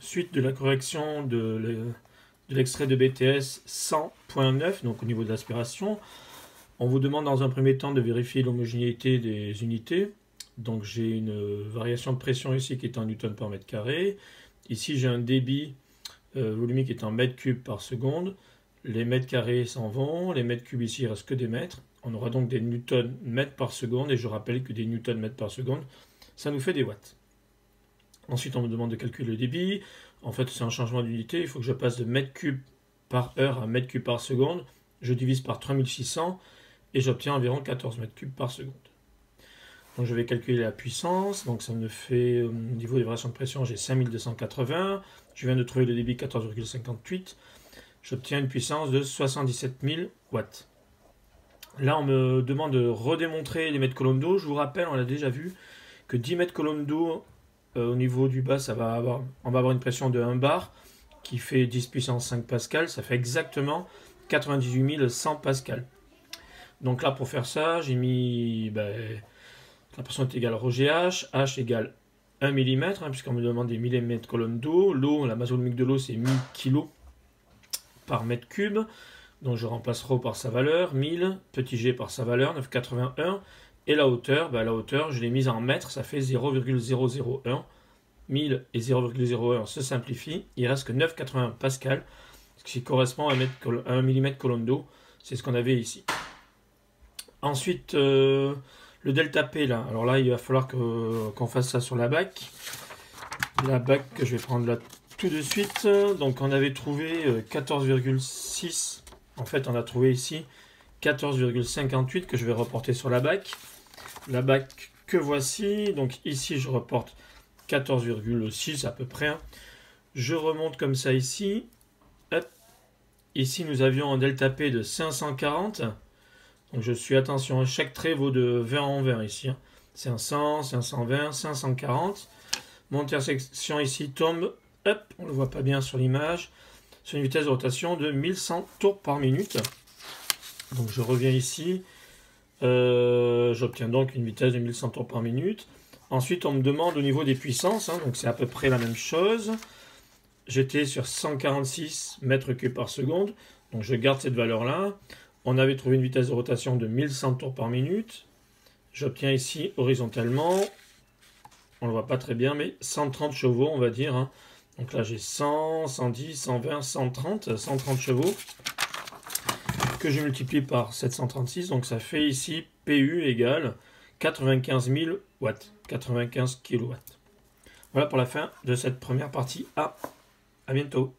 Suite de la correction de l'extrait de BTS 100.9, donc au niveau de l'aspiration, on vous demande dans un premier temps de vérifier l'homogénéité des unités. Donc j'ai une variation de pression ici qui est en newton par mètre carré. Ici j'ai un débit volumique qui est en mètres cubes par seconde. Les mètres carrés s'en vont, les mètres cubes ici il ne reste que des mètres. On aura donc des newtons mètres par seconde, et je rappelle que des newtons mètres par seconde, ça nous fait des watts. Ensuite, on me demande de calculer le débit. En fait, c'est un changement d'unité. Il faut que je passe de mètres cubes par heure à mètres cubes par seconde. Je divise par 3600 et j'obtiens environ 14 mètres cubes par seconde. Donc, je vais calculer la puissance. Donc, ça me fait, au niveau des variations de pression, j'ai 5280. Je viens de trouver le débit 14,58. J'obtiens une puissance de 77 000 watts. Là, on me demande de redémontrer les mètres coulombs d'eau. Je vous rappelle, on l'a déjà vu, que 10 mètres coulombs d'eau, au niveau du bas, on va avoir une pression de 1 bar qui fait 10 puissance 5 pascal. Ça fait exactement 98 100 pascal. Donc là, pour faire ça, j'ai mis la pression est égale rho GH, H égale 1 mm, puisqu'on me demande des millimètres colonnes d'eau. L'eau, la masse volumique de l'eau, c'est 1000 kg par mètre cube. Donc je remplace rho par sa valeur, 1000, petit g par sa valeur, 9,81. Et la hauteur, la hauteur, je l'ai mise en mètres, ça fait 0,001. 1000 et 0,01 se simplifient, il reste que 9,81 pascal, ce qui correspond à 1 mm colonne d'eau. C'est ce qu'on avait ici. Ensuite, le delta P, là. Alors là, il va falloir qu'on fasse ça sur la BAC. La BAC que je vais prendre là tout de suite. Donc on avait trouvé 14,6. En fait, on a trouvé ici 14,58 que je vais reporter sur la BAC. La BAC que voici. Donc ici, je reporte 14,6 à peu près. Je remonte comme ça ici. Hop. Ici, nous avions un delta P de 540. Donc je suis, attention, chaque trait vaut de 20 en 20 ici. 500, 520, 540. Mon intersection ici tombe, hop, on ne le voit pas bien sur l'image, sur une vitesse de rotation de 1100 tours par minute. Donc je reviens ici. J'obtiens donc une vitesse de 1100 tours par minute. Ensuite, on me demande au niveau des puissances, donc c'est à peu près la même chose. J'étais sur 146 mètres cubes par seconde, donc je garde cette valeur-là. On avait trouvé une vitesse de rotation de 1100 tours par minute. J'obtiens ici, horizontalement, on ne le voit pas très bien, mais 130 chevaux, on va dire. Donc là, j'ai 100, 110, 120, 130 chevaux, que je multiplie par 736, donc ça fait ici PU égale 95 000 watts, 95 kW. Voilà pour la fin de cette première partie A. À bientôt.